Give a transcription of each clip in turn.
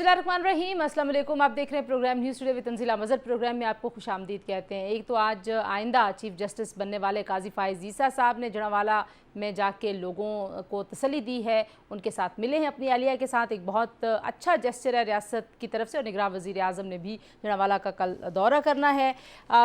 बिस्मिल्लाहिर्रहमानिर्रहीम, अस्सलाम वालेकुम। आप देख रहे हैं program news today with Tanzeela Mazhar. Program में आपको खुशामदीद कहते हैं। एक तो आज आइंदा चीफ जस्टिस बनने वाले काजी फ़ाइज़ ईसा साहब ने जड़ावाला में जाके लोगों को तसल्ली दी है, उनके साथ मिले हैं अपनी अहलिया के साथ। एक बहुत अच्छा जेस्चर है रियासत की तरफ से और निगरान वज़ीर आज़म ने भी जड़ावाला का कल दौरा करना है।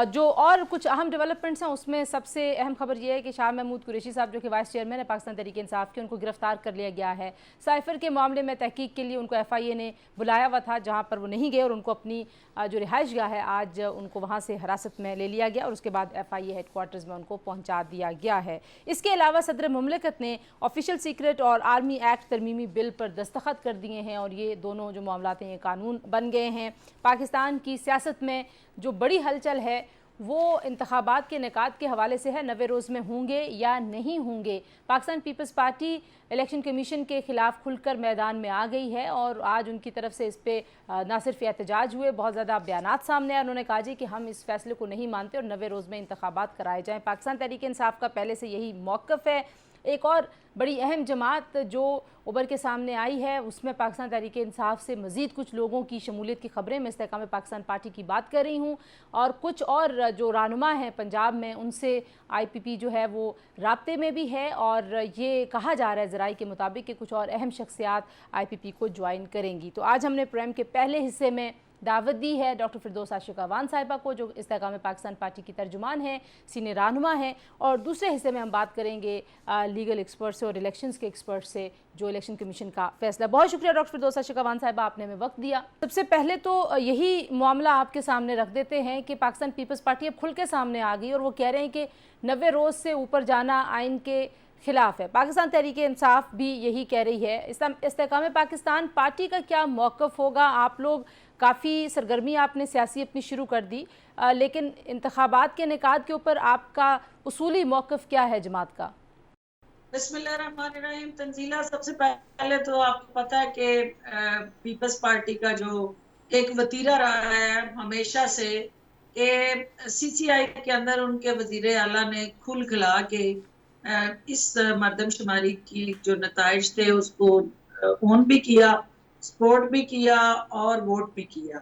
जो और कुछ अहम डेवलपमेंट्स हैं उसमें सबसे अहम खबर यह है कि शाह महमूद कुरैशी साहब जो कि वाइस चेयरमैन है पाकिस्तान तहरीक इंसाफ के, उनको गिरफ्तार कर लिया गया है। साइफर के मामले में तहकीक के लिए उनको FIA ने बुलाया हुआ था, जहाँ पर वो नहीं गए और उनको अपनी जो रिहाइश गाह है आज उनको वहाँ से हिरासत में ले लिया गया और उसके बाद FIA हेडक्वार्टर्स में उनको पहुँचा दिया गया है। इसके अलावा सदर मुमलिकत ने ऑफिशियल सीक्रेट और आर्मी एक्ट तरमीमी बिल पर दस्तखत कर दिए हैं और ये दोनों जो मामलात हैं ये कानून बन गए हैं। पाकिस्तान की सियासत में जो बड़ी हलचल है वो इंतखाबात के निकात के हवाले से है। 90 रोज़ में होंगे या नहीं होंगे। Pakistan peoples Party election commission के ख़िलाफ़ खुलकर मैदान में आ गई है और आज उनकी तरफ से इस पर ना सिर्फ एहतजाज हुए, बहुत ज़्यादा बयानात सामने आए। उन्होंने कहा जी कि हम इस फैसले को नहीं मानते और 90 रोज़ में इंतखाबात कराए जाएँ। पाकिस्तान तहरीक इंसाफ का पहले से यही मौक़िफ़ है। एक और बड़ी अहम जमात जो उभर के सामने आई है उसमें पाकिस्तान तहरीक इंसाफ से मज़ीद कुछ लोगों की शमूलियत की खबरें, मैं इस्तेहकाम पाकिस्तान पार्टी की बात कर रही हूँ और कुछ और जो रहनुमा हैं पंजाब में उनसे IPP जो है वो राब्ते में भी है और ये कहा जा रहा है ज़राई के मुताबिक कि कुछ और अहम शख्सियात IPP को ज्वाइन करेंगी। तो आज हमने प्रोग्राम के पहले हिस्से में दावत दी है डॉक्टर फिरदौस आशिक अवान साहिबा को, जो इस्तेहकाम पाकिस्तान पार्टी की तर्जुमान है, सीनियर रहनुमा है, और दूसरे हिस्से में हम बात करेंगे लीगल एक्सपर्ट से और इलेक्शंस के एक्सपर्ट से जो इलेक्शन कमीशन का फैसला। बहुत शुक्रिया डॉक्टर फिरदौस आशिक अवान साहिबा, आपने हमें वक्त दिया। सबसे पहले तो यही मामला आपके सामने रख देते हैं कि पाकिस्तान पीपल्स पार्टी अब खुल के सामने आ गई और वो कह रहे हैं कि 90 रोज़ से ऊपर जाना आइन के खिलाफ है। पाकिस्तान तहरीक इंसाफ भी यही कह रही है। इस्तेहकाम पाकिस्तान पार्टी का क्या मौक़िफ़ होगा? आप लोग काफ़ी सरगर्मी आपने सियासी अपनी शुरू कर दी, लेकिन इंतखाबात के निकात के ऊपर आपका उसूली मौक़िफ़ क्या है जमात का? बिस्मिल्लाहिर्रहमानिर्रहीम। तंजीला, सबसे पहले तो आपको पता है कि पीपल्स पार्टी का जो एक वतीरा रहा है हमेशा से कि CCI के अंदर उनके वजीर आला ने खुल खिला के इस मरदमशुमारी की जो नताइज थे उसको ऑन भी किया, सपोर्ट भी किया और वोट भी किया।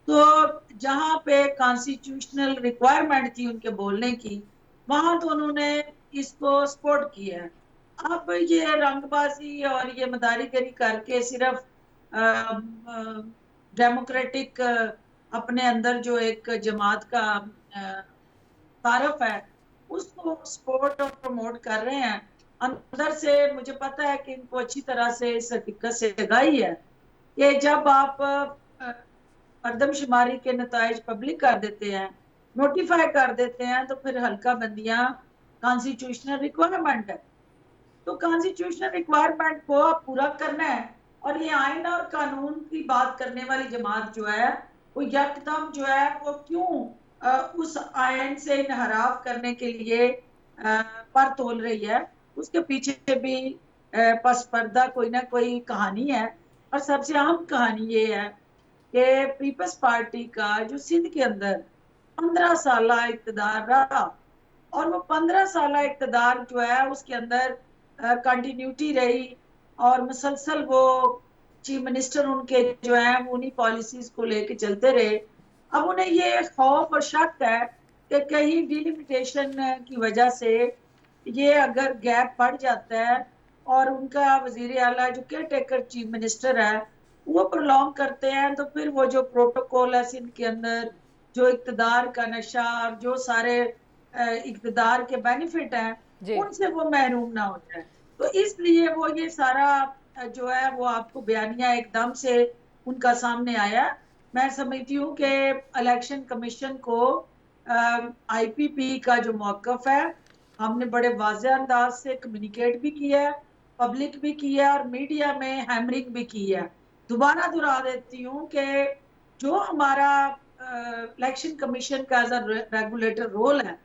तो जहाँ पे कॉन्स्टिट्यूशनल रिक्वायरमेंट थी उनके बोलने की, वहां तो उन्होंने इसको सपोर्ट किया है। अब ये रंगबाजी और ये मदारीगरी करके सिर्फ डेमोक्रेटिक अपने अंदर जो एक जमात का तारफ है उसको सपोर्ट और प्रमोट कर रहे हैं। अंदर से मुझे पता है कि इनको अच्छी तरह से इस हकीकत से आगाही है कि जब आप मरदमशुमारी के नताइज पब्लिक कर देते हैं, नोटिफाई कर देते हैं, तो फिर हल्का बंदियां कॉन्स्टिट्यूशनल रिक्वायरमेंट है, तो कॉन्स्टिट्यूशनल रिक्वायरमेंट को आप पूरा करना है। और ये आइन और कानून की बात करने वाली जमात जो है वो यकदम जो है वो क्यों उस आइन से इनहराफ करने के लिए पर तोल रही है, उसके पीछे भी पस पर्दा कोई ना कोई कहानी है। और सबसे अहम कहानी ये है कि पीपल्स पार्टी का जो सिंध के अंदर 15 साल इक़्तिदार रहा और वो 15 साल इक़्तिदार जो है उसके अंदर कंटिन्यूटी रही और मुसलसल वो चीफ मिनिस्टर उनके जो है उन्हीं पॉलिसीज को लेके चलते रहे। अब उन्हें ये खौफ और शक है कि कहीं डिलिमिटेशन की वजह से ये अगर गैप बढ़ जाता है और उनका वजीर आला जो केयर टेकर चीफ मिनिस्टर है वो प्रोलॉन्ग करते हैं, तो फिर वो जो प्रोटोकॉल है सिंध के अंदर, जो इक़्तिदार का नशा और जो सारे इक़्तिदार के बेनिफिट हैं उनसे वो महरूम ना हो जाए। तो इसलिए वो ये सारा जो है वो आपको बयानिया एकदम से उनका सामने आया। मैं समझती हूँ कि इलेक्शन कमीशन को IPP का जो मौक़िफ़ है हमने बड़े वाज़ेह अंदाज से कम्युनिकेट भी किया है, पब्लिक भी किया और मीडिया में हैमरिंग भी की है। दोबारा दोहरा देती हूँ कि जो हमारा इलेक्शन कमीशन का एज अ रेगुलेटर रोल है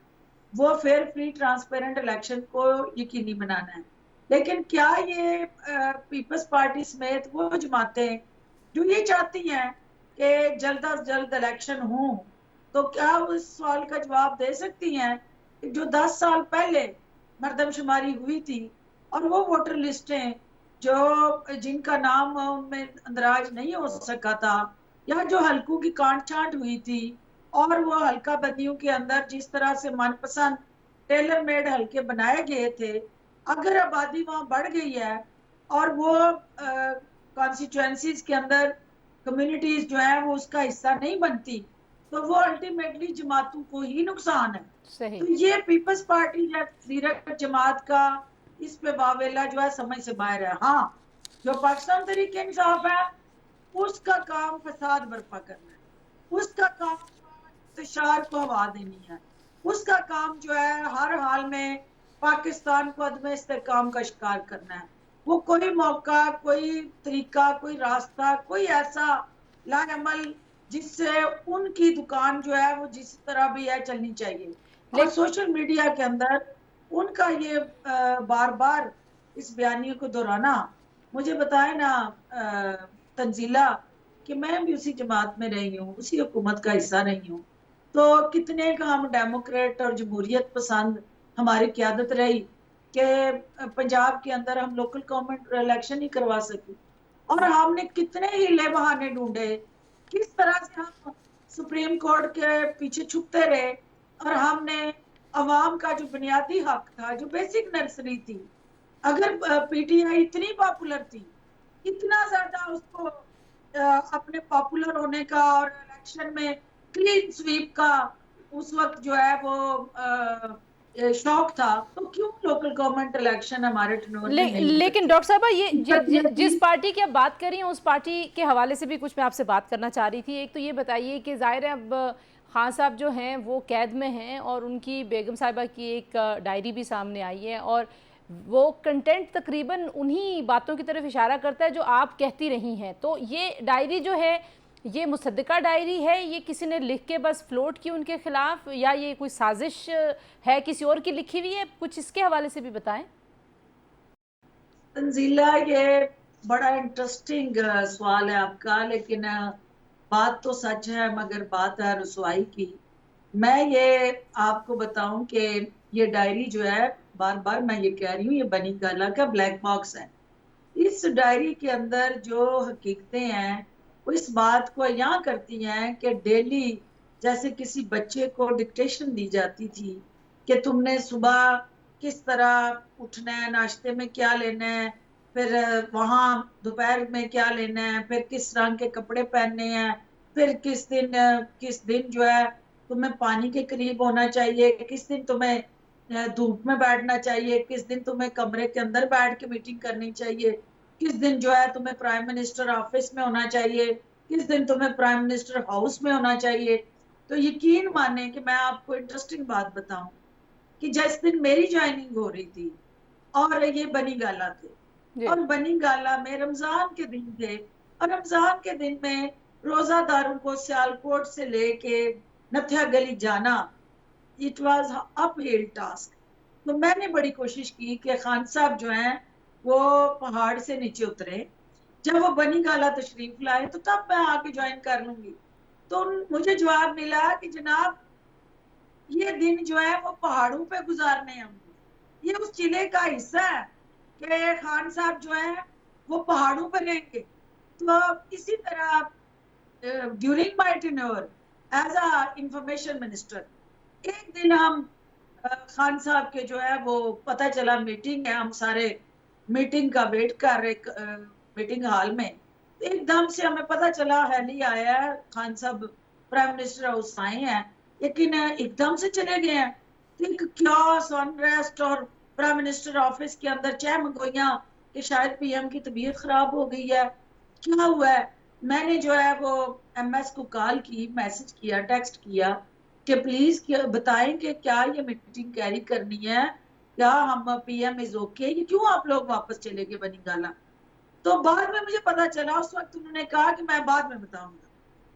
वो फेयर, फ्री, ट्रांसपेरेंट इलेक्शन को यकीनी बनाना है। लेकिन क्या ये पीपल्स पार्टी समेत वो जमातें जो ये चाहती हैं कि जल्द अज जल्द इलेक्शन हो, तो क्या उस सवाल का जवाब दे सकती हैं कि जो 10 साल पहले मरदमशुमारी हुई थी और वो वोटर लिस्टें जो जिनका नाम उनमें अंदराज नहीं हो सका था, या जो हलकों की काट छांट हुई थी, और वो हल्का बंदियों के अंदर जिस तरह से मनपसंद टेलर मेड हल्के बनाए गए थे, अगर आबादी वहां बढ़ गई है और वो कॉन्स्टिट्यूएंसीज के अंदर कम्युनिटीज जो है वो उसका हिस्सा नहीं बनती, तो वो अल्टीमेटली जमातों को ही नुकसान है। सही। तो ये पीपल्स पार्टी या तहरीक जमात का इस पे वावेला जो है समझ से बाहर है। हाँ, जो पाकिस्तान तहरीक इंसाफ है उसका काम फसाद बर्पा करना है, उसका काम इंतशार को हवा देनी है, उसका काम जो है हर हाल में पाकिस्तान को अदम इस्तेहकाम का शिकार करना है। वो कोई मौका, कोई तरीका, कोई रास्ता, कोई ऐसा लाअमल जिससे उनकी दुकान जो है वो जिस तरह भी है चलनी चाहिए। और सोशल मीडिया के अंदर उनका ये बार बार इस बयानियों को दोहराना, मुझे बताए ना तंजीला, कि मैं भी उसी जमात में रही हूँ, उसी हुकूमत का हिस्सा रही हूँ, तो कितने का हम डेमोक्रेट और जमहूरियत पसंद हमारी क्यादत रही कि पंजाब के अंदर हम लोकल गवर्नमेंट इलेक्शन ही करवा सके, और हमने कितने हीले बहाने ढूंढे, किस तरह से हम सुप्रीम कोर्ट के पीछे छुपते रहे, और हमने अवाम का जो बुनियादी हक था, जो बेसिक नर्सरी थी, अगर पीटीआई इतनी पॉपुलर थी, इतना ज्यादा उसको अपने पॉपुलर होने का और इलेक्शन में क्लीन स्वीप का उस वक्त जो है वो शौक था, तो क्यों लोकल गवर्नमेंट इलेक्शन हमारे टनोर में नहीं लेकिन करते? डॉक्टर साहबा, ये जिस थी। पार्टी की आप बात कर रही हैं उस पार्टी के हवाले से भी कुछ मैं आपसे बात करना चाह रही थी। एक तो ये बताइए कि ज़ाहिर है अब खान साहब जो हैं वो कैद में हैं और उनकी बेगम साहिबा की एक डायरी भी सामने आई है, और वो कंटेंट तकरीबन उन्हीं बातों की तरफ इशारा करता है जो आप कहती रही हैं। तो ये डायरी जो है ये मुसद्दका डायरी है, ये किसी ने लिख के बस फ्लोट की उनके खिलाफ, या ये कोई साजिश है किसी और की लिखी हुई है? कुछ इसके हवाले से भी बताएं। तंजीला, ये बड़ा इंटरेस्टिंग सवाल है आपका, लेकिन बात तो सच है मगर बात है रसवाई की। मैं ये आपको बताऊं कि ये डायरी जो है, बार बार मैं ये कह रही हूँ, ये बनी गाला का ब्लैक बॉक्स है। इस डायरी के अंदर जो हकीकतें हैं वो इस बात को यहाँ करती हैं कि डेली जैसे किसी बच्चे को डिक्टेशन दी जाती थी कि तुमने सुबह किस तरह उठना है, नाश्ते में क्या लेना है, फिर वहां दोपहर में क्या लेना है, फिर किस रंग के कपड़े पहनने हैं, फिर किस दिन जो है तुम्हें पानी के करीब होना चाहिए, किस दिन तुम्हें धूप में बैठना चाहिए, किस दिन तुम्हें कमरे के अंदर बैठ के मीटिंग करनी चाहिए, किस दिन जो है तुम्हें प्राइम मिनिस्टर ऑफिस में होना चाहिए, किस दिन तुम्हें प्राइम मिनिस्टर हाउस में होना चाहिए। तो यकीन माने कि मैं आपको इंटरेस्टिंग बात बताऊं कि जिस दिन मेरी ज्वाइनिंग हो रही थी और ये बनी गाला थे, और बनी गाला में रमजान के दिन थे, और रमजान के दिन में रोजादारों को सियालकोट से लेके नथिया गली जाना, इट वॉज अपहिल टास्क। तो मैंने बड़ी कोशिश की कि खान साहब जो हैं वो पहाड़ से नीचे उतरे, जब वो बनी गाला तशरीफ लाए तो तब मैं आके ज्वाइन कर लूंगी। तो मुझे जवाब मिला कि जनाब ये दिन जो है वो पहाड़ों पे गुजारने होंगे, ये उस जिले का हिस्सा है कि खान साहब जो है वो पहाड़ों पर रहेंगे। तो इसी तरह during my tenure as a information minister, एक दिन हम खान साहब के जो है वो पता चला मीटिंग है, हम सारे मीटिंग का वेट कर रहे मीटिंग हॉल में, एकदम से हमें पता चला हेली आया है, खान साहब प्राइम मिनिस्टर हाउस आए हैं, लेकिन एकदम से चले गए हैं। तो एक क्यास अनरेस्ट, और प्राइम मिनिस्टर ऑफिस के अंदर चहमगोइयां कि शायद पीएम की तबीयत खराब हो गई है, क्या हुआ है। मैंने जो है वो एमएस को कॉल की, मैसेज किया, टेक्स्ट किया कि प्लीज बताएं कि क्या ये मीटिंग कैरी करनी है, क्या हम पीएम इज ओके, ये क्यों आप लोग वापस चले गए बनी गाला। तो बाद में मुझे पता चला, उस वक्त उन्होंने कहा कि मैं बाद में बताऊंगा।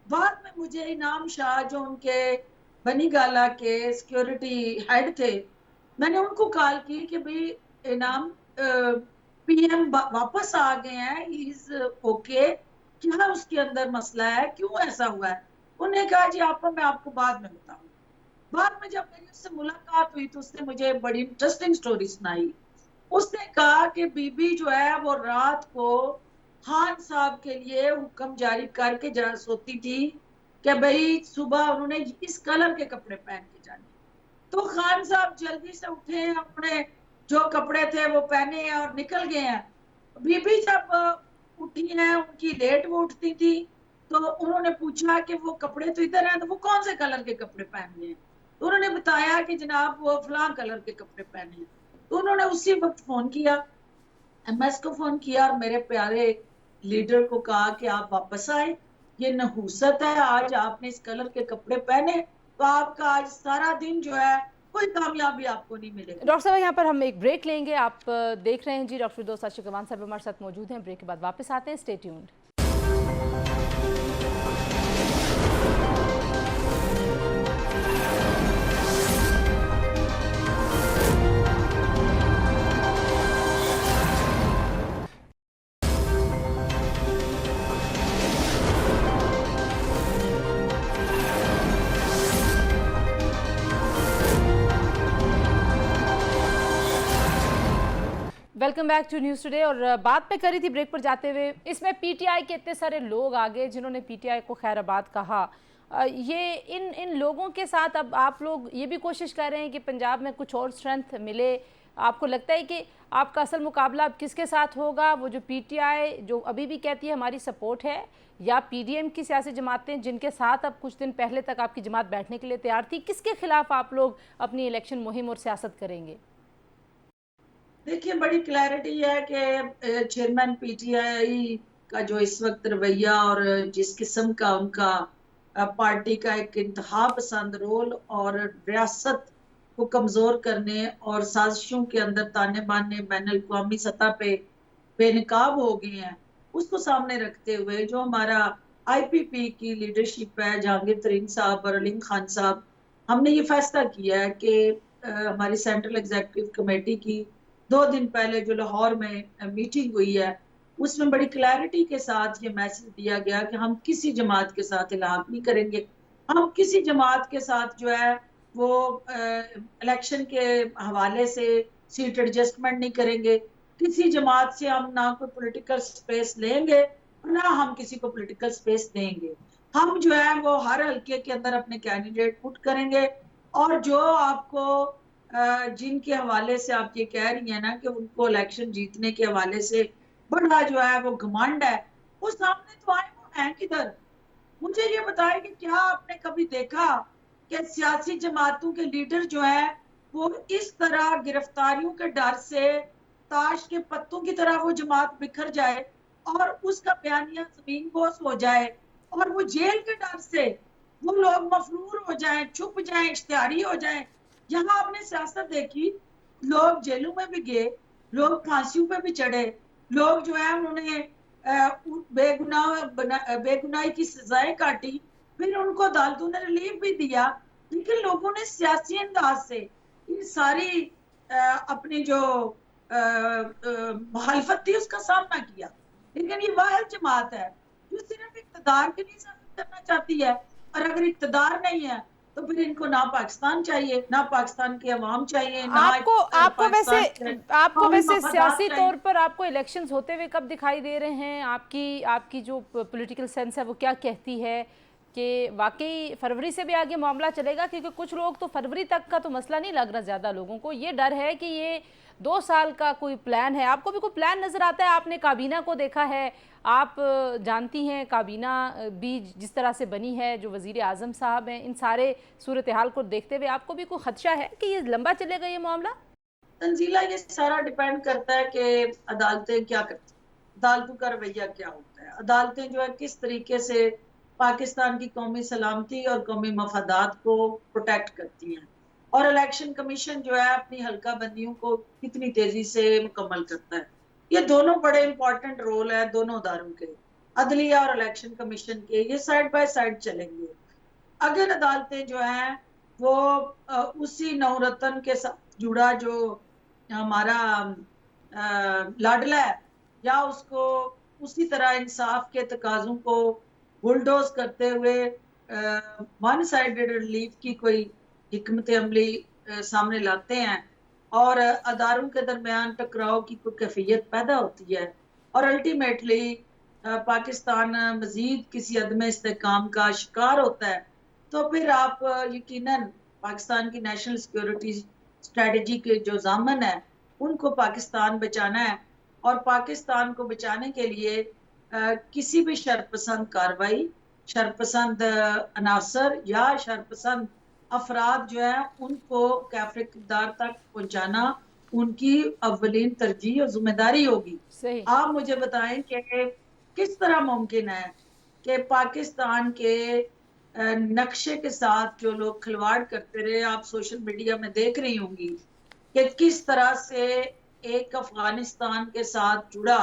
बाद में मुझे इनाम शाह जो उनके बनी गाला के सिक्योरिटी हेड थे, मैंने उनको कॉल की कि भाई इनाम पीएम वापस आ गए हैं, इज ओके, क्या उसके अंदर मसला है, क्यों ऐसा हुआ है। उन्होंने कहा जी आपको मैं आपको बाद में बताऊंगा। बाद में जब मेरी उससे मुलाकात हुई तो उसने मुझे बड़ी इंटरेस्टिंग स्टोरी सुनाई उसने कहा कि बीबी जो है वो रात को खान साहब के लिए हुक्म जारी करके जरा सोती थी कि भाई सुबह उन्होंने इस कलर के कपड़े पहन के जाने। तो खान साहब जल्दी से उठे हैं, अपने जो कपड़े थे वो पहने हैं और निकल गए हैं। बीबी जब उठी हैं, उनकी लेट वो उठती थी, तो उन्होंने पूछा कि वो कपड़े तो इधर हैं, तो वो कौन से कलर के कपड़े पहने हैं? तो उन्होंने बताया कि जनाब वो फलां कलर के कपड़े पहने हैं। तो उन्होंने उसी वक्त फोन किया, एमएस को फोन किया और मेरे प्यारे लीडर को कहा कि आप वापस आए, ये नहूसत है, आज आपने इस कलर के कपड़े पहने तो आपका आज सारा दिन जो है कोई कामयाबी आपको नहीं मिलेगी। डॉक्टर साहब यहाँ पर हम एक ब्रेक लेंगे। आप देख रहे हैं जी डॉक्टर फिरदौस आशिकवान साहब हमारे साथ मौजूद हैं। ब्रेक के बाद वापस आते हैं, stay tuned. Welcome back to news today. और बात पे करी थी ब्रेक पर जाते हुए, इसमें पीटीआई के इतने सारे लोग आगे जिन्होंने पीटीआई को खैराबाद कहा। ये इन लोगों के साथ अब आप लोग ये भी कोशिश कर रहे हैं कि पंजाब में कुछ और स्ट्रेंथ मिले। आपको लगता है कि आपका असल मुकाबला अब किसके साथ होगा? वो जो पीटीआई जो अभी भी कहती है हमारी सपोर्ट है, या पीडीएम की सियासी जमातें जिनके साथ अब कुछ दिन पहले तक आपकी जमात बैठने के लिए तैयार थी? किसके खिलाफ आप लोग अपनी इलेक्शन मुहिम और सियासत करेंगे? देखिए, बड़ी क्लैरिटी है कि चेयरमैन पीटीआई का जो इस वक्त रवैया और जिस किस्म का उनका पार्टी का एक इंतहा पसंद रोल और रियासत को कमजोर करने और साजिशों के अंदर ताने बाने बैन अवी सतह पे बेनकाब हो गए हैं, उसको सामने रखते हुए जो हमारा आईपीपी की लीडरशिप है, जहांगीर तरीन साहब और अलीम खान साहब, हमने ये फैसला किया है कि हमारी सेंट्रल एग्जीक्यूटिव कमेटी की 2 दिन पहले जो लाहौर में मीटिंग हुई है, उसमें बड़ी क्लैरिटी के साथ ये मैसेज दिया गया कि हम किसी जमात के साथ इलाहाक नहीं करेंगे। हम किसी जमात के साथ जो है वो इलेक्शन के हवाले से सीट एडजस्टमेंट नहीं करेंगे। किसी जमात से हम ना कोई पॉलिटिकल स्पेस लेंगे और ना हम किसी को पॉलिटिकल स्पेस देंगे। हम जो है वो हर हल्के के अंदर अपने कैंडिडेट पुट करेंगे, और जो आपको जिनके हवाले से आप ये कह रही हैं ना कि उनको इलेक्शन जीतने के हवाले से बड़ा जो है वो घमंड है, वो सामने तो आए, वो है किधर? मुझे ये बताएं कि क्या आपने कभी देखा कि सियासी जमातों के लीडर जो है वो इस तरह गिरफ्तारियों के डर से ताश के पत्तों की तरह वो जमात बिखर जाए और उसका बयानिया जमीन बोस हो जाए, और वो जेल के डर से वो लोग मफरूर हो जाएं, छुप जाएं, इश्तिहारी हो जाएं? यहाँ आपने सियासत देखी, लोग जेलों में भी गए, लोग फांसियों पे भी चढ़े, लोग जो है उन्होंने बेगुनाही की सजाएं काटी, फिर उनको अदालतों ने रिलीफ भी दिया, लेकिन लोगों ने सियासी अंदाज से इन सारी अपनी जो मुखालफत थी उसका सामना किया। लेकिन ये वाहिद जमात है जो सिर्फ इक्तदार के लिए सियासत करना चाहती है, और अगर इक्तदार नहीं है तो फिर इनको ना पाकिस्तान चाहिए, ना पाकिस्तान के अवाम चाहिए, ना आपको वैसे सियासी तौर पर आपको इलेक्शंस होते हुए कब दिखाई दे रहे हैं? आपकी जो पॉलिटिकल सेंस है वो क्या कहती है कि वाकई फरवरी से भी आगे मामला चलेगा? क्योंकि कुछ लोग तो फरवरी तक का तो मसला नहीं लग रहा, ज़्यादा लोगों को ये डर है कि ये 2 साल का कोई प्लान है। आपको भी कोई प्लान नज़र आता है? आपने काबीना को देखा है, आप जानती हैं काबीना भी जिस तरह से बनी है, जो वज़ीर आज़म साहब हैं, इन सारे सूरत हाल को देखते हुए आपको भी कोई खदशा है कि ये लंबा चलेगा ये मामला? तंजीला, ये सारा डिपेंड करता है कि अदालतें क्या करती हैं, अदालतों का रवैया क्या होता है, अदालतें जो है किस तरीके से पाकिस्तान की कौमी सलामती और कौमी मफादात को प्रोटेक्ट करती हैं, और इलेक्शन कमीशन जो है अपनी हल्का बंदियों को कितनी तेजी से मुकम्मल करता है। ये दोनों बड़े इंपॉर्टेंट रोल है दोनों अदारों के, अदलिया और इलेक्शन कमीशन के, ये साइड बाय साइड चलेंगे। अगर अदालतें जो हैं वो उसी नवरत्न के साथ जुड़ा जो हमारा लाडला है, या उसको उसी तरह इंसाफ के तकाजों को बुलडोज करते हुए वन साइडेड रिलीफ की कोई हिकमत अमली सामने लाते हैं, और अदारों के दरमियान टकराव की कोई कैफियत पैदा होती है और अल्टीमेटली पाकिस्तान मजीद किसी अदम इस्तेकाम का शिकार होता है, तो फिर आप यकीनन पाकिस्तान की नेशनल सिक्योरिटी स्ट्रेटजी के जो जामन है उनको पाकिस्तान बचाना है। और पाकिस्तान को बचाने के लिए किसी भी शरपसंद कार्रवाई, शरपसंद अनासर या शरपसंद अफराद जो है उनको कैफरे इक़्तिदार तक पहुंचाना उनकी अव्वलीन तरजीह और जिम्मेदारी होगी। सही। आप मुझे बताएं कि किस तरह मुमकिन है कि पाकिस्तान के नक्शे के साथ जो लोग खिलवाड़ करते रहे, आप सोशल मीडिया में देख रही होंगी कि किस तरह से एक अफगानिस्तान के साथ जुड़ा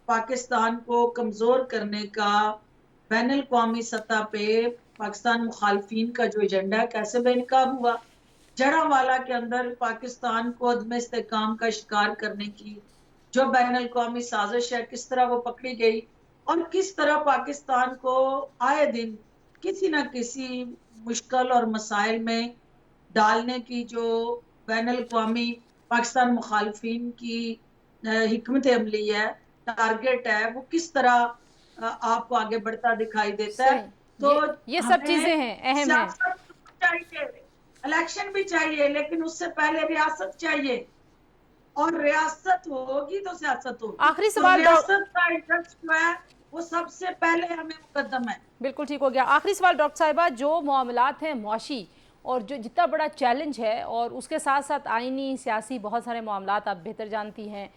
पाकिस्तान को कमजोर करने का बैनुल अक़वामी सतह पे पाकिस्तान मुखालफिन का जो एजेंडा है कैसे बेनकाब हुआ। जड़ावाला के अंदर पाकिस्तान को अदम इस्तेकाम का शिकार करने की जो बैनुल अक़वामी साजिश है किस तरह वो पकड़ी गई और किस तरह पाकिस्तान को आए दिन किसी न किसी मुश्किल और मसाइल में डालने की जो बैनुल अक़वामी पाकिस्तान मुखालफिन की हिकमत अमली है, टारगेट है, वो किस तरह आपको आगे बढ़ता दिखाई देता है। सही। तो ये सब हमें चीजें हैं, अहम हैं। सियासत चाहिए, इलेक्शन भी चाहिए, लेकिन उससे पहले रियासत चाहिए और रियासत होगी तो सियासत होगी। आखिरी तो सवाल रियासत का इंटरेस्ट जो है वो सबसे पहले हमें मुकद्दम है। बिल्कुल ठीक हो गया। आखिरी सवाल डॉक्टर साहिबा, जो मामलात हैं मुआशी और जो जितना बड़ा चैलेंज है और उसके साथ साथ आइनी सियासी बहुत सारे मामलात आप बेहतर जानती हैं,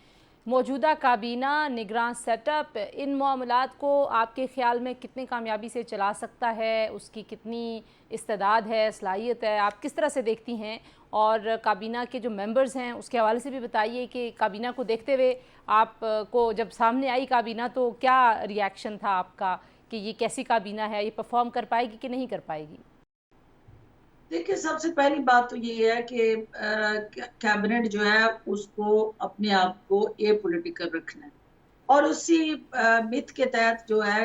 मौजूदा काबीना निगरान सेटअप इन मामलात को आपके ख़्याल में कितनी कामयाबी से चला सकता है, उसकी कितनी इस्तेदाद है, सलाहियत है, आप किस तरह से देखती हैं? और काबीना के जो मेंबर्स हैं उसके हवाले से भी बताइए कि काबीना को देखते हुए आप को जब सामने आई काबीना तो क्या रिएक्शन था आपका कि ये कैसी काबीना है, ये परफॉर्म कर पाएगी कि नहीं कर पाएगी? देखिए, सबसे पहली बात तो ये है कि कैबिनेट जो है उसको अपने आप को ए पॉलिटिकल रखना है और उसी मिथ के तहत जो है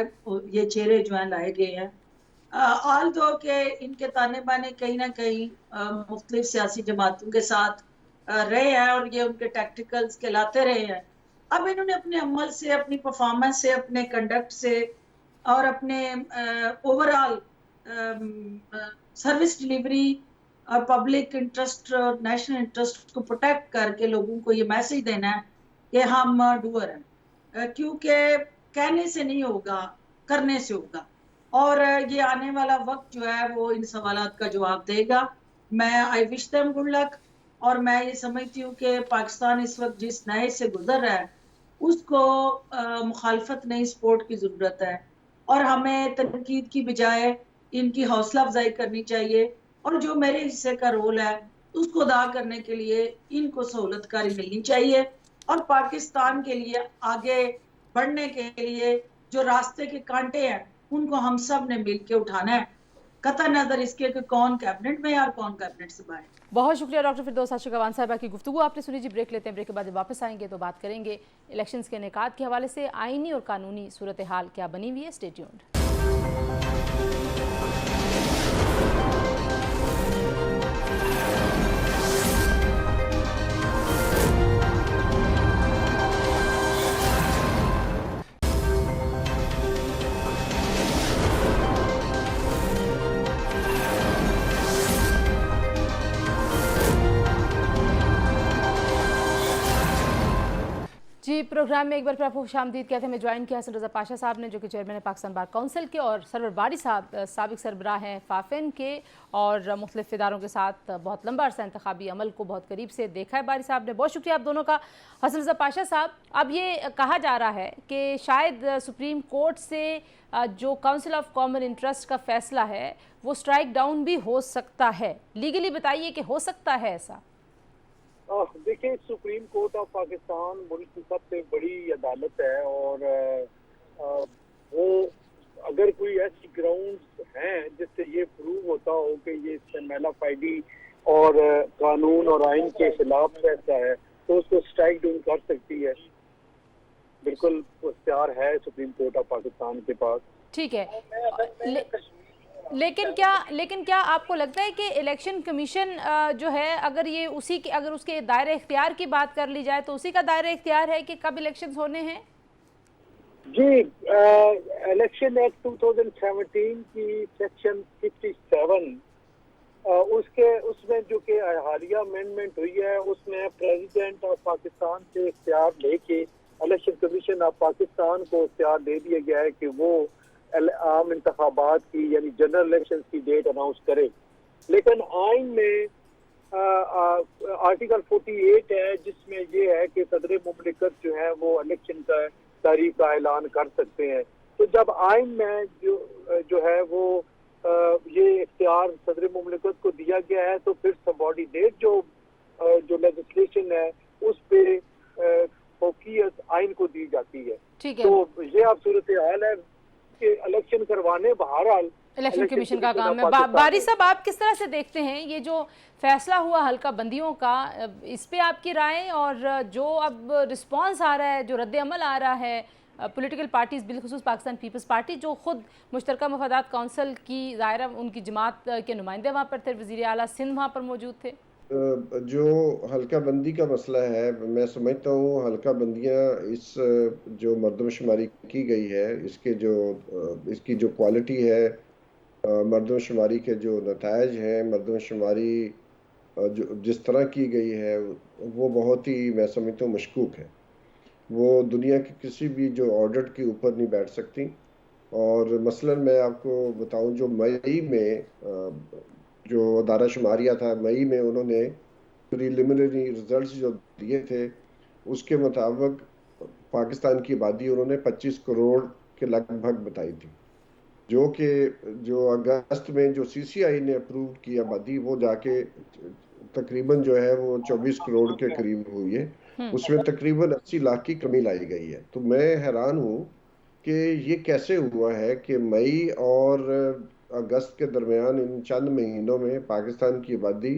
ये चेहरे जो है लाए गए हैं। आल दो के इनके ताने बाने कहीं ना कहीं मुख्तलिफ सियासी जमातों के साथ रहे हैं और ये उनके टैक्टिकल्स कहलाते रहे हैं। अब इन्होंने अपने अमल से, अपनी परफॉर्मेंस से, अपने कंडक्ट से और अपने ओवरऑल सर्विस डिलीवरी और पब्लिक इंटरेस्ट और नेशनल इंटरेस्ट को प्रोटेक्ट करके लोगों को ये मैसेज देना है कि हम डूअर हैं, क्योंकि कहने से नहीं होगा, करने से होगा। और ये आने वाला वक्त जो है वो इन सवालात का जवाब देगा। मैं I wish them good luck और मैं ये समझती हूँ कि पाकिस्तान इस वक्त जिस नए से गुजर रहा है उसको मुखालफत नहीं सपोर्ट की ज़रूरत है और हमें तनकीद की बजाय इनकी हौसला अफजाई करनी चाहिए और जो मेरे हिस्से का रोल है उसको अदा करने के लिए इनको सहूलतकारी मिलनी चाहिए और पाकिस्तान के लिए आगे बढ़ने के लिए जो रास्ते के कांटे हैं उनको हम सब ने मिलकर उठाना है, कतई नजर इसके कि कौन कैबिनेट में और कौन कैबिनेट से बाहर। बहुत शुक्रिया डॉक्टर फिरदौस अशरकवान साहिबा की गुफ्तगू आपने सुनी जी। ब्रेक लेते हैं, ब्रेक के बाद जब वापस आएंगे तो बात करेंगे इलेक्शंस के इनेकाद के हवाले से आईनी और कानूनी सूरत हाल क्या बनी हुई है। Stay tuned. जी, प्रोग्राम में एक बार फिर आपको खुशामदीद कहते हैं। मैं ज्वाइन किया हसन रज़ा पाशा साहब ने, जो कि चेयरमैन है पाकिस्तान बार काउंसिल के, और सरवर बारी साहब साबिक सरबराह हैं फाफिन के और मुख्तलिफ इदारों के साथ बहुत लंबा अरसा इंतखाबी अमल को बहुत करीब से देखा है बारी साहब ने। बहुत शुक्रिया आप दोनों का। हसन रज़ा पाशा साहब, अब ये कहा जा रहा है कि शायद सुप्रीम कोर्ट से जो काउंसिल ऑफ कॉमन इंटरेस्ट का फैसला है वो स्ट्राइक डाउन भी हो सकता है। लीगली बताइए कि हो सकता है ऐसा? देखिए, सुप्रीम कोर्ट ऑफ पाकिस्तान मुल्क की सबसे बड़ी अदालत है और वो अगर कोई ऐसी ग्राउंड्स हैं जिससे ये प्रूव होता हो कि ये मेलाफाइडी और कानून और आइन के खिलाफ फैसला है तो उसको स्ट्राइक डाउन कर सकती है। बिल्कुल इख्तियार है सुप्रीम कोर्ट ऑफ पाकिस्तान के पास। ठीक है, लेकिन क्या आपको लगता है कि इलेक्शन कमीशन जो है, अगर उसके दायरे इख्तियार की बात कर ली जाए तो उसी का दायरा इख्तियार है कि कब इलेक्शंस होने हैं? जी, इलेक्शन एक्ट 2017 की सेक्शन 57 उसमें जो कि हालिया अमेंडमेंट हुई है, उसमें प्रेसिडेंट ऑफ पाकिस्तान से इख्तियार लेके इलेक्शन कमीशन ऑफ पाकिस्तान को इख्तियार दे दिया गया है कि वो आम इंतखाबात की यानी जनरल इलेक्शन की डेट अनाउंस करे। लेकिन आइन में आर्टिकल 48 है जिसमें ये है कि सदर मुमलिकत जो है वो इलेक्शन का तारीख का ऐलान कर सकते हैं। तो जब आइन में जो है वो ये इख्तियार सदर मुमलिकत को दिया गया है, तो फिर सबॉर्डिनेट जो लेजिस्लेशन है उस पे फोकियत आइन को दी जाती है। ठीक है, तो ये अब सूरत हाल है कि इलेक्शन करवाने बहरहाल इलेक्शन कमीशन का काम है। बारी साहब, आप किस तरह से देखते हैं ये जो फैसला हुआ हल्का बंदियों का, इस पे आपकी राय? और जो अब रिस्पांस आ रहा है, जो रद्द अमल आ रहा है पॉलिटिकल पार्टीज, बिलखुसूस पाकिस्तान पीपल्स पार्टी जो खुद मुश्तरका मफादात काउंसिल की ज़ाहिरा उनकी जमात के नुमाइंदे वहाँ पर थे, वज़ीर आला सिंध वहाँ पर मौजूद थे। जो हल्का बंदी का मसला है, मैं समझता हूँ हल्का बंदियाँ इस जो मरदमशुमारी की गई है इसकी जो क्वालिटी है, मरदमशुमारी के जो नतायज हैं, मरदमशुमारी जो जिस तरह की गई है वो बहुत ही, मैं समझता हूँ, मशकूक है। वो दुनिया के किसी भी जो ऑडिट के ऊपर नहीं बैठ सकती। और मसलन मैं आपको बताऊं, जो मई में जो अदारा शुमारिया था, मई में उन्होंने प्रीलिमिनरी रिजल्ट्स जो दिए थे उसके मुताबिक पाकिस्तान की आबादी उन्होंने 25 करोड़ के लगभग बताई थी, जो कि जो अगस्त में जो सीसीआई ने अप्रूव की आबादी वो जाके तकरीबन जो है वो 24 करोड़ के करीब हुई है। उसमें तकरीबन 80 लाख की कमी लाई गई है। तो मैं हैरान हूँ कि ये कैसे हुआ है कि मई और अगस्त के दरमियान इन चंद महीनों में पाकिस्तान की आबादी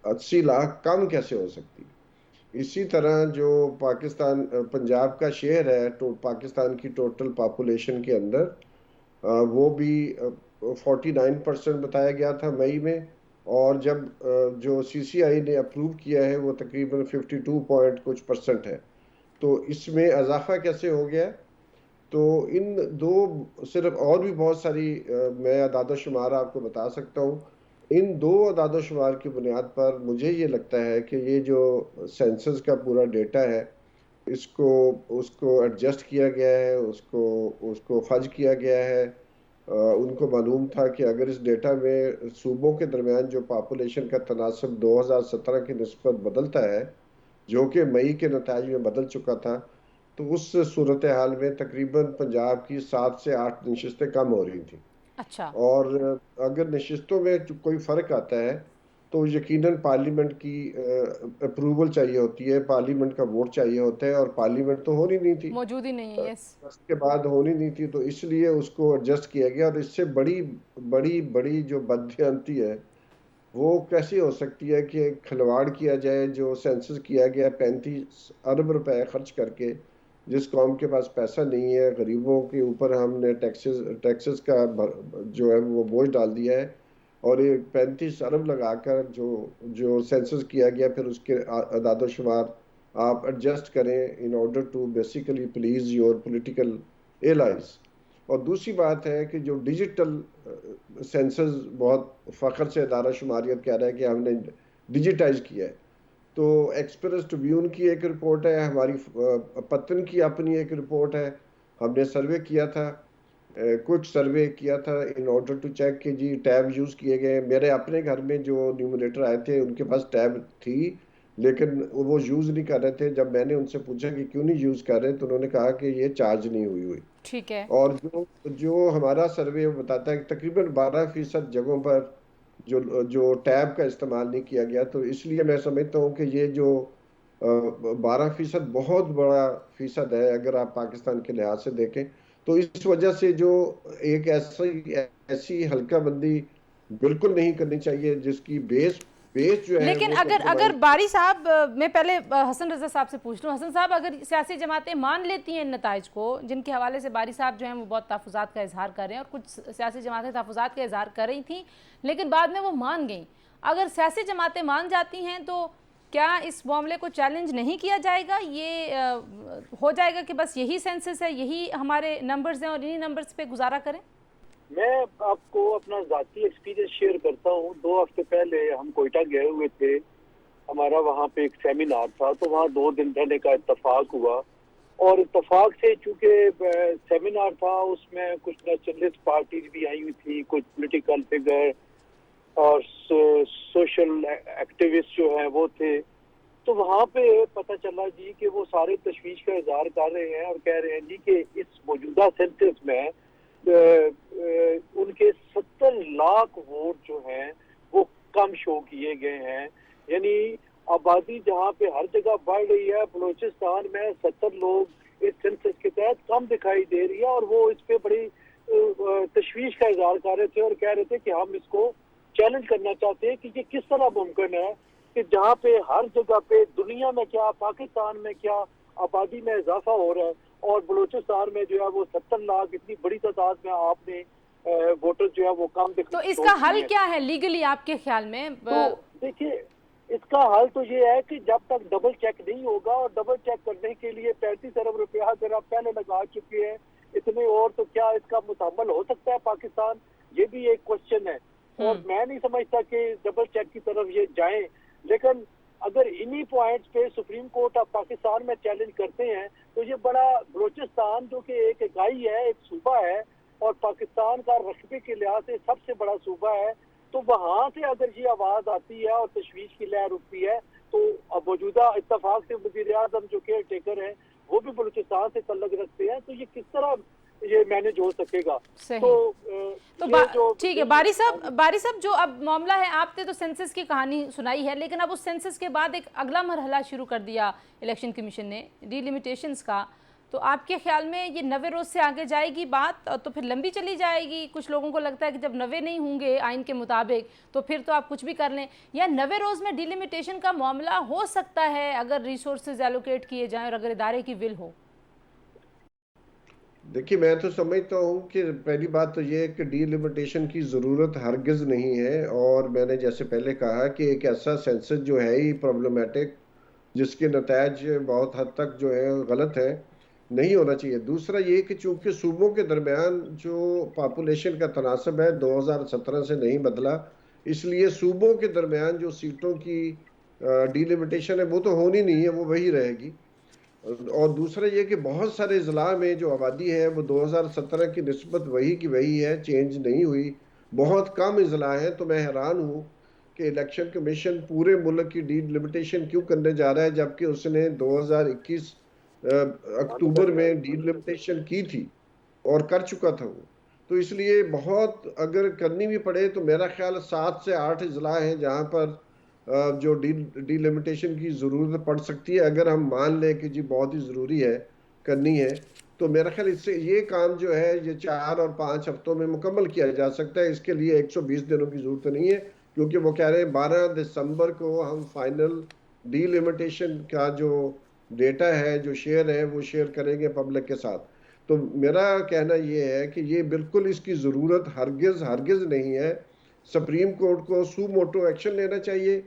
80 लाख कम कैसे हो सकती। इसी तरह जो पाकिस्तान पंजाब का शेयर है तो पाकिस्तान की टोटल पॉपुलेशन के अंदर वो भी 49% बताया गया था मई में, और जब जो सीसीआई ने अप्रूव किया है वो तकरीबन 52 पॉइंट कुछ % है। तो इसमें इजाफा कैसे हो गया? तो इन दो, सिर्फ और भी बहुत सारी मैं अदाद शुमार आपको बता सकता हूँ। इन दो अदाद शुमार की बुनियाद पर मुझे ये लगता है कि ये जो सेंसस का पूरा डेटा है उसको एडजस्ट किया गया है, उसको फज किया गया है। उनको मालूम था कि अगर इस डेटा में सूबों के दरमियान जो पॉपुलेशन का तनासब 2017 की निस्बत बदलता है, जो कि मई के नताइज में बदल चुका था, तो उस सूरत हाल में तकरीबन पंजाब की 7 से 8 नशिस्तें कम हो रही थी। अच्छा। और अगर नशिस्तों में कोई फ़र्क आता है तो यकीनन पार्लियामेंट की अप्रूवल चाहिए होती है, पार्लियामेंट का वोट चाहिए होता है, और पार्लियामेंट तो होनी नहीं थी, मौजूद ही नहीं है। यस, उसके बाद होनी नहीं थी, तो इसलिए उसको एडजस्ट किया गया। और इससे बड़ी बड़ी बड़ी जो बददियांती है वो कैसे हो सकती है कि खिलवाड़ किया जाए। जो सेंसस किया गया 35 अरब रुपए खर्च करके, जिस कौम के पास पैसा नहीं है, गरीबों के ऊपर हमने टैक्सेस का जो है वो बोझ डाल दिया है, और ये 35 अरब लगाकर जो सेंसस किया गया, फिर उसके अदाद शुमार आप एडजस्ट करें in order to basically please your political allies. और दूसरी बात है कि जो डिजिटल सेंसस, बहुत फ़ख्र से अदारा शुमारियत कह रहा है कि हमने डिजिटाइज किया है। तो एक्सप्रेस ट्रिब्यून की एक रिपोर्ट है, हमारी पत्तन की अपनी एक रिपोर्ट है। हमने सर्वे किया था, कुछ सर्वे किया था इन ऑर्डर टू चेक कि जी टैब यूज़ किए गए। मेरे अपने घर में जो न्यूमरेटर आए थे उनके पास टैब थी, लेकिन वो यूज़ नहीं कर रहे थे। जब मैंने उनसे पूछा कि क्यों नहीं यूज़ कर रहे, तो उन्होंने कहा कि ये चार्ज नहीं हुई। ठीक है। और जो हमारा सर्वे बताता है कि तकरीबन 12% जगहों पर जो टैब का इस्तेमाल नहीं किया गया। तो इसलिए मैं समझता हूँ कि ये जो 12% बहुत बड़ा फीसद है अगर आप पाकिस्तान के लिहाज से देखें। तो इस वजह से जो एक ऐसी हल्का बंदी बिल्कुल नहीं करनी चाहिए जिसकी बेस बेस जो है लेकिन वो अगर compromise- बारी साहब मैं पहले हसन रजा साहब से पूछ लूँ। हसन साहब, अगर सियासी जमातें मान लेती हैं इन नताइज को, जिनके हवाले से बारी साहब जो हैं वो बहुत तहफ़्फ़ुज़ात का इजहार कर रहे हैं और कुछ सियासी जमातें तहफ़्फ़ुज़ात का इजहार कर रही थी लेकिन बाद में वो मान गई, अगर सियासी जमातें मान जाती हैं तो क्या इस मामले को चैलेंज नहीं किया जाएगा? ये हो जाएगा कि बस यही सेंसस है, यही हमारे नंबर्स हैं और इन्हीं नंबर्स पे गुजारा करें? मैं आपको अपना ज़ाती एक्सपीरियंस शेयर करता हूँ। 2 हफ्ते पहले हम कोयटा गए हुए थे, हमारा वहाँ पे एक सेमिनार था, तो वहाँ 2 दिन रहने का इत्तेफाक हुआ और इत्तेफाक से चूंकि सेमिनार था उसमें कुछ नेशनलिस्ट पार्टीज भी आई हुई थी, कुछ पॉलिटिकल फिगर और सोशल एक्टिविस्ट जो हैं वो थे। तो वहाँ पे पता चला जी कि वो सारे तशवीश का इजहार कर रहे हैं और कह रहे हैं जी कि इस मौजूदा सेंसस में उनके 70 लाख वोट जो हैं वो कम शो किए गए हैं। यानी आबादी जहाँ पे हर जगह बढ़ रही है, बलूचिस्तान में 70 लोग इस सेंसस के तहत कम दिखाई दे रही है और वो इस पे बड़ी तशवीश का इजहार कर रहे थे और कह रहे थे कि हम इसको चैलेंज करना चाहते हैं कि ये किस तरह मुमकिन है कि जहाँ पे हर जगह पे दुनिया में क्या, पाकिस्तान में क्या आबादी में इजाफा हो रहा है और बलूचिस्तान में जो है वो 70 लाख इतनी बड़ी तादाद में आपने वोटर जो है वो कम दिखा। तो इसका हल क्या है लीगली आपके ख्याल में? तो देखिए इसका हल तो ये है कि जब तक डबल चेक नहीं होगा, और डबल चेक करने के लिए 35 अरब रुपया अगर आप पहले लगा चुके हैं इतने, और तो क्या इसका मुतामल हो सकता है पाकिस्तान? ये भी एक क्वेश्चन है और मैं नहीं समझता कि डबल चेक की तरफ ये जाएं। लेकिन अगर इन्हीं पॉइंट्स पे सुप्रीम कोर्ट ऑफ पाकिस्तान में चैलेंज करते हैं तो ये बड़ा, बलूचिस्तान जो कि एक इकाई है, एक सूबा है और पाकिस्तान का रकबे के लिहाज से सबसे बड़ा सूबा है, तो वहाँ से अगर ये आवाज़ आती है और तशवीश की लहर उठती है तो मौजूदा इत्तेफाक से वज़ीर आज़म जो केयर टेकर हैं वो भी बलूचिस्तान से तल्लुक़ रखते हैं, तो ये किस तरह ये मैनेज हो सकेगा? तो ठीक है बारी साहब, जो अब मामला है, आपने तो सेंसस की कहानी सुनाई है लेकिन अब उस सेंसस के बाद एक अगला मरहला शुरू कर दिया इलेक्शन कमीशन ने, डिलिमिटेशंस का। तो आपके ख्याल में ये 90 रोज़ से आगे जाएगी बात तो फिर लंबी चली जाएगी? कुछ लोगों को लगता है कि जब 90 नहीं होंगे आइन के मुताबिक तो फिर तो आप कुछ भी कर लें, या 90 रोज़ में डिलिमिटेशन का मामला हो सकता है अगर रिसोर्सेज एलोकेट किए जाएं और अगर इदारे की विल हो? देखिए मैं तो समझता हूँ कि पहली बात तो ये है कि डीलिमिटेशन की ज़रूरत हरगिज़ नहीं है, और मैंने जैसे पहले कहा कि एक ऐसा सेंसस जो है ही प्रॉब्लमेटिक, जिसके नतायज बहुत हद तक जो है गलत है, नहीं होना चाहिए। दूसरा ये कि चूंकि सूबों के दरमियान जो पॉपुलेशन का तनासब है 2017 से नहीं बदला, इसलिए सूबों के दरमियान जो सीटों की डीलिमिटेशन है वो तो होनी नहीं है, वो वही रहेगी। और दूसरा ये कि बहुत सारे ज़िला में जो आबादी है वो 2017 की निस्बत वही की वही है, चेंज नहीं हुई। बहुत कम ज़िला हैं, तो मैं हैरान हूँ कि इलेक्शन कमीशन पूरे मुल्क की डीलिमिटेशन क्यों करने जा रहा है, जबकि उसने 2021 अक्टूबर में डीलिमिटेशन की थी और कर चुका था वो। तो इसलिए बहुत अगर करनी भी पड़े तो मेरा ख्याल 7 से 8 ज़िला हैं जहाँ पर जो डीलिमिटेशन की ज़रूरत पड़ सकती है। अगर हम मान लें कि जी बहुत ही ज़रूरी है, करनी है, तो मेरा ख्याल इससे ये काम जो है ये 4 और 5 हफ्तों में मुकम्मल किया जा सकता है। इसके लिए 120 दिनों की ज़रूरत नहीं है, क्योंकि वो कह रहे हैं 12 दिसंबर को हम फाइनल डीलिमिटेशन का जो डेटा है, जो शेयर है, वो शेयर करेंगे पब्लिक के साथ। तो मेरा कहना ये है कि ये बिल्कुल इसकी ज़रूरत हरगिज़ नहीं है। सुप्रीम कोर्ट को सू मोटो एक्शन लेना चाहिए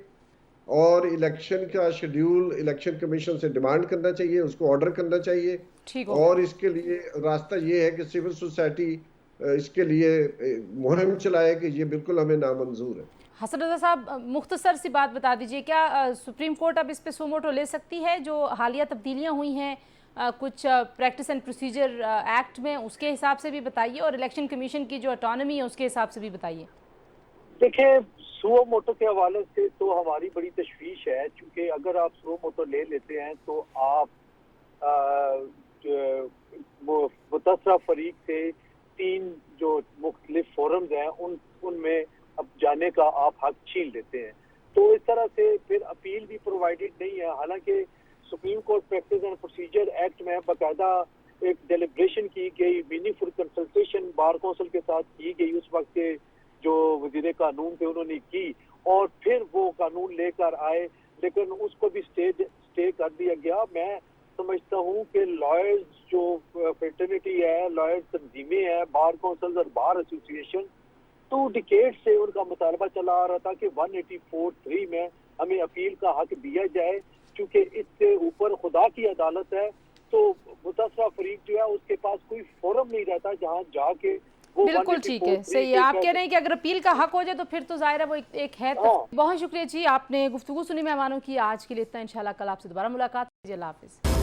और इलेक्शन का शेड्यूल इलेक्शन कमीशन से डिमांड करना चाहिए, उसको ऑर्डर करना चाहिए। और इसके लिए रास्ता ये है कि सिविल सोसाइटी इसके लिए मुहिम चलाए कि ये बिल्कुल हमें नामंजूर है। हसन रजा साहब, मुख्तसर सी बात बता दीजिए, क्या सुप्रीम कोर्ट अब इस पे सू मोटो ले सकती है? जो हालिया तब्दीलियाँ हुई हैं कुछ प्रैक्टिस एंड प्रोसीजर एक्ट में, उसके हिसाब से भी बताइए, और इलेक्शन कमीशन की जो ऑटोनॉमी है उसके हिसाब से भी बताइए। देखिए सुओ मोटो के हवाले से तो हमारी बड़ी तशवीश है, क्योंकि अगर आप सुओ मोटो ले लेते हैं तो आप मुतसरा फरीक से 3 जो मुख्तलिफ फोरम्स हैं उनमें अब जाने का आप हक छीन लेते हैं। तो इस तरह से फिर अपील भी प्रोवाइडेड नहीं है। हालांकि supreme court practice and procedure act में बाकायदा एक डेलिब्रेशन की गई, मीनिंगफुल कंसल्टेशन बार कौंसिल के साथ की गई, उस वक्त के जो वजीर कानून थे उन्होंने की, और फिर वो कानून लेकर आए, लेकिन उसको भी स्टे कर दिया गया। मैं समझता हूँ कि लॉयर्स जो फ्रेटर्निटी है, लॉयर्स तंजीमें हैं, बार काउंसिल और बार एसोसिएशन, 2 डिकेड से उनका मुतालबा चला आ रहा था कि 184(3) में हमें अपील का हक दिया जाए, क्योंकि इससे ऊपर खुदा की अदालत है। तो मुतासरा फरीक जो है उसके पास कोई फोरम नहीं रहता जहाँ जाके वो बिल्कुल ठीक है, सही है। आप कह रहे हैं कि अगर अपील का हक हो जाए तो फिर तो जाहिर है वो एक है। हाँ। बहुत शुक्रिया जी, आपने गुफ्तगू सुनी मेहमानों की। आज के लिए इतना, इंशाल्लाह कल आपसे दोबारा मुलाकात। अल्लाह हाफिज़।